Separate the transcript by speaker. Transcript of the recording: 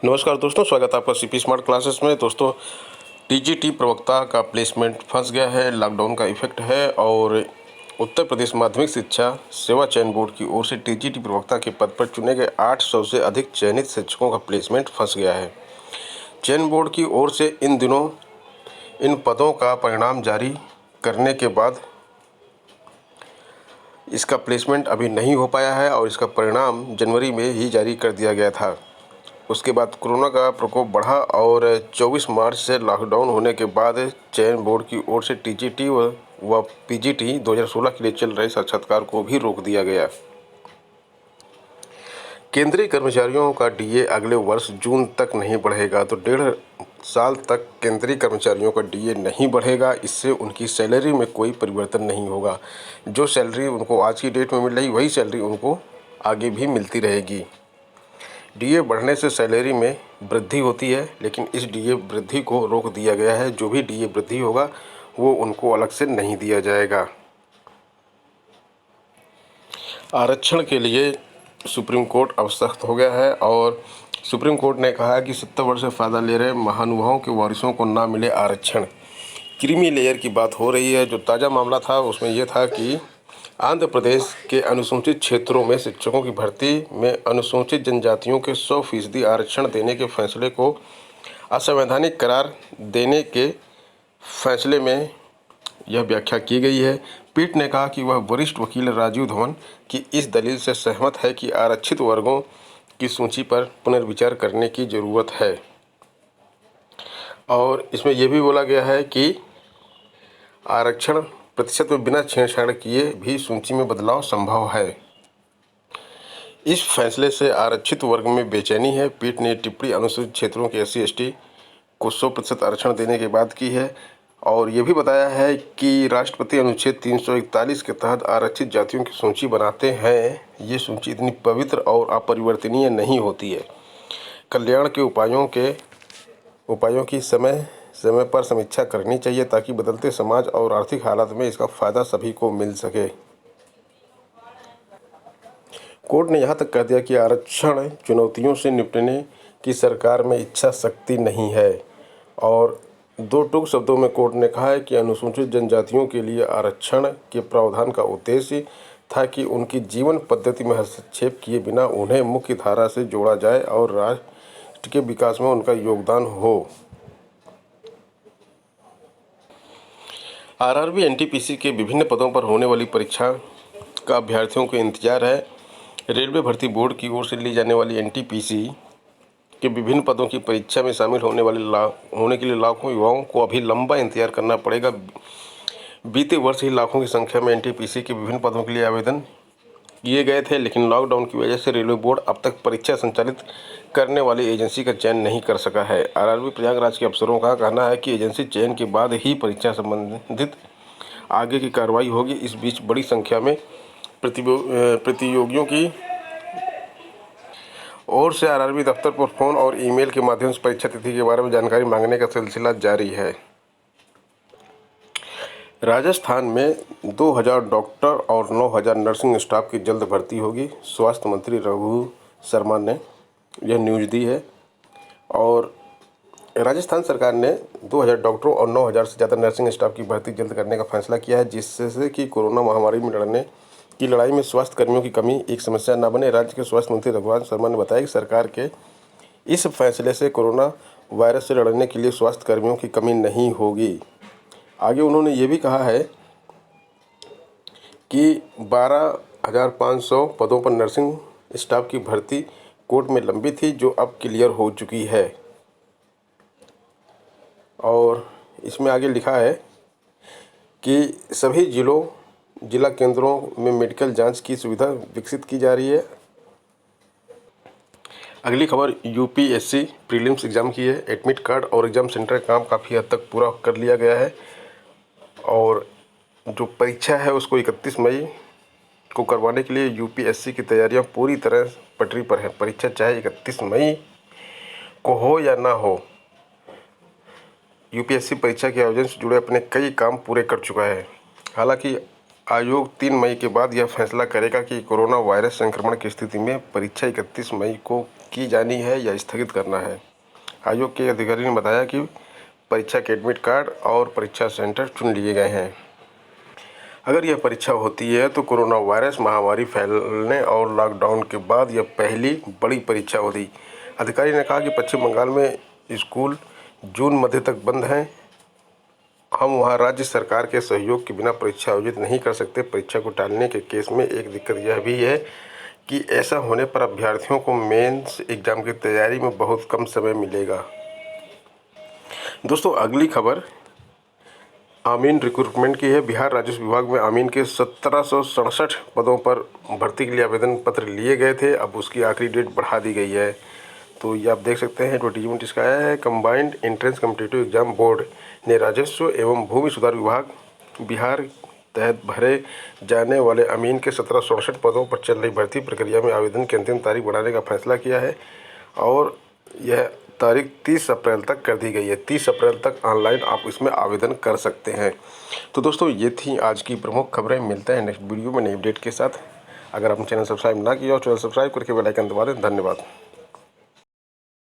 Speaker 1: नमस्कार दोस्तों, स्वागत है आपका सीपी स्मार्ट क्लासेस में। दोस्तों, टीजीटी प्रवक्ता का प्लेसमेंट फंस गया है, लॉकडाउन का इफेक्ट है और उत्तर प्रदेश माध्यमिक शिक्षा सेवा चयन बोर्ड की ओर से टीजीटी प्रवक्ता के पद पर चुने गए 800 से अधिक चयनित शिक्षकों का प्लेसमेंट फंस गया है। चयन बोर्ड की ओर से इन दिनों इन पदों का परिणाम जारी करने के बाद इसका प्लेसमेंट अभी नहीं हो पाया है और इसका परिणाम जनवरी में ही जारी कर दिया गया था। उसके बाद कोरोना का प्रकोप बढ़ा और 24 मार्च से लॉकडाउन होने के बाद चयन बोर्ड की ओर से टीजीटी व पीजीटी 2016 के लिए चल रहे साक्षात्कार को भी रोक दिया गया। केंद्रीय कर्मचारियों का डीए अगले वर्ष जून तक नहीं बढ़ेगा, तो 1.5 साल तक केंद्रीय कर्मचारियों का डीए नहीं बढ़ेगा। इससे उनकी सैलरी में कोई परिवर्तन नहीं होगा। जो सैलरी उनको आज की डेट में मिल रही, वही सैलरी उनको आगे भी मिलती रहेगी। डीए बढ़ने से सैलरी में वृद्धि होती है, लेकिन इस डीए वृद्धि को रोक दिया गया है। जो भी डीए वृद्धि होगा वो उनको अलग से नहीं दिया जाएगा। आरक्षण के लिए सुप्रीम कोर्ट अब सख्त हो गया है और सुप्रीम कोर्ट ने कहा है कि 70 वर्ष से फ़ायदा ले रहे महानुभावों के वारिसों को ना मिले आरक्षण। क्रीमी लेयर की बात हो रही है। जो ताज़ा मामला था उसमें यह था कि आंध्र प्रदेश के अनुसूचित क्षेत्रों में शिक्षकों की भर्ती में अनुसूचित जनजातियों के 100% आरक्षण देने के फैसले को असंवैधानिक करार देने के फैसले में यह व्याख्या की गई है। पीठ ने कहा कि वह वरिष्ठ वकील राजीव धवन की इस दलील से सहमत है कि आरक्षित वर्गों की सूची पर पुनर्विचार करने की ज़रूरत है और इसमें यह भी बोला गया है कि आरक्षण प्रतिशत में बिना छेड़छाड़ किए भी सूची में बदलाव संभव है। इस फैसले से आरक्षित वर्ग में बेचैनी है। पीठ ने टिप्पणी अनुसूचित क्षेत्रों के SC/ST को 100% आरक्षण देने के बाद की है और ये भी बताया है कि राष्ट्रपति अनुच्छेद 341 के तहत आरक्षित जातियों की सूची बनाते हैं। ये सूची इतनी पवित्र और अपरिवर्तनीय नहीं होती है। कल्याण के उपायों की समय समय पर समीक्षा करनी चाहिए ताकि बदलते समाज और आर्थिक हालात में इसका फायदा सभी को मिल सके। कोर्ट ने यहाँ तक कह दिया कि आरक्षण चुनौतियों से निपटने की सरकार में इच्छा शक्ति नहीं है और दो टूक शब्दों में कोर्ट ने कहा है कि अनुसूचित जनजातियों के लिए आरक्षण के प्रावधान का उद्देश्य था कि उनकी जीवन पद्धति में हस्तक्षेप किए बिना उन्हें मुख्य धारा से जोड़ा जाए और राष्ट्र के विकास में उनका योगदान हो। आरआरबी एनटीपीसी के विभिन्न पदों पर होने वाली परीक्षा का अभ्यर्थियों को इंतजार है। रेलवे भर्ती बोर्ड की ओर से ली जाने वाली एनटीपीसी के विभिन्न पदों की परीक्षा में शामिल होने के लिए लाखों युवाओं को अभी लंबा इंतजार करना पड़ेगा। बीते वर्ष ही लाखों की संख्या में एनटीपीसी के विभिन्न पदों के लिए आवेदन किए गए थे, लेकिन लॉकडाउन की वजह से रेलवे बोर्ड अब तक परीक्षा संचालित करने वाली एजेंसी का चयन नहीं कर सका है। आरआरबी प्रयागराज के अफसरों का कहना है कि एजेंसी चयन के बाद ही परीक्षा संबंधित आगे की कार्रवाई होगी। इस बीच बड़ी संख्या में प्रतियोगियों की ओर से आरआरबी दफ्तर पर फोन और ईमेल के माध्यम से परीक्षा तिथि के बारे में जानकारी मांगने का सिलसिला जारी है। राजस्थान में 2000 डॉक्टर और 9000 नर्सिंग स्टाफ की जल्द भर्ती होगी। स्वास्थ्य मंत्री रघु शर्मा ने यह न्यूज़ दी है और राजस्थान सरकार ने 2000 डॉक्टरों और 9000 से ज़्यादा नर्सिंग स्टाफ की भर्ती जल्द करने का फैसला किया है, जिससे कि कोरोना महामारी में लड़ाई में स्वास्थ्य कर्मियों की कमी एक समस्या न बने। राज्य के स्वास्थ्य मंत्री रघु शर्मा ने बताया कि सरकार के इस फैसले से कोरोना वायरस से लड़ने के लिए स्वास्थ्य कर्मियों की कमी नहीं होगी। आगे उन्होंने ये भी कहा है कि 12,500 पदों पर नर्सिंग स्टाफ की भर्ती कोर्ट में लंबी थी, जो अब क्लियर हो चुकी है। और इसमें आगे लिखा है कि सभी जिला केंद्रों में मेडिकल जांच की सुविधा विकसित की जा रही है। अगली खबर यूपीएससी प्रीलिम्स एग्ज़ाम की है। एडमिट कार्ड और एग्ज़ाम सेंटर का काम काफ़ी हद तक पूरा कर लिया गया है और जो परीक्षा है उसको 31 मई को करवाने के लिए यूपीएससी की तैयारियां पूरी तरह पटरी पर है। परीक्षा चाहे 31 मई को हो या ना हो, यूपीएससी परीक्षा के आयोजन से जुड़े अपने कई काम पूरे कर चुका है। हालांकि आयोग 3 मई के बाद यह फैसला करेगा कि कोरोना वायरस संक्रमण की स्थिति में परीक्षा 31 मई को की जानी है या स्थगित करना है। आयोग के अधिकारी ने बताया कि परीक्षा के एडमिट कार्ड और परीक्षा सेंटर चुन लिए गए हैं। अगर यह परीक्षा होती है तो कोरोना वायरस महामारी फैलने और लॉकडाउन के बाद यह पहली बड़ी परीक्षा होगी। अधिकारी ने कहा कि पश्चिम बंगाल में स्कूल जून मध्य तक बंद हैं। हम वहां राज्य सरकार के सहयोग के बिना परीक्षा आयोजित नहीं कर सकते। परीक्षा को टालने के केस में एक दिक्कत यह भी है कि ऐसा होने पर अभ्यर्थियों को मेंस एग्जाम की तैयारी में बहुत कम समय मिलेगा। दोस्तों, अगली खबर आमीन रिक्रूटमेंट की है। बिहार राजस्व विभाग में आमीन के 1767 पदों पर भर्ती के लिए आवेदन पत्र लिए गए थे। अब उसकी आखिरी डेट बढ़ा दी गई है। तो ये आप देख सकते हैं एडवर्टीजमेंट इसका आया है। Combined entrance competitive exam board ने राजस्व एवं भूमि सुधार विभाग बिहार तहत भरे जाने वाले अमीन के 1767 पदों पर चल रही भर्ती प्रक्रिया में आवेदन की अंतिम तारीख बढ़ाने का फैसला किया है और यह तारीख 30 अप्रैल तक कर दी गई है। 30 अप्रैल तक ऑनलाइन आप इसमें आवेदन कर सकते हैं। तो दोस्तों, ये थी आज की प्रमुख खबरें। मिलते हैं नेक्स्ट वीडियो में नई अपडेट के साथ। अगर आपने चैनल सब्सक्राइब ना किया हो, चैनल सब्सक्राइब करके बेल आइकन दबा दें। धन्यवाद।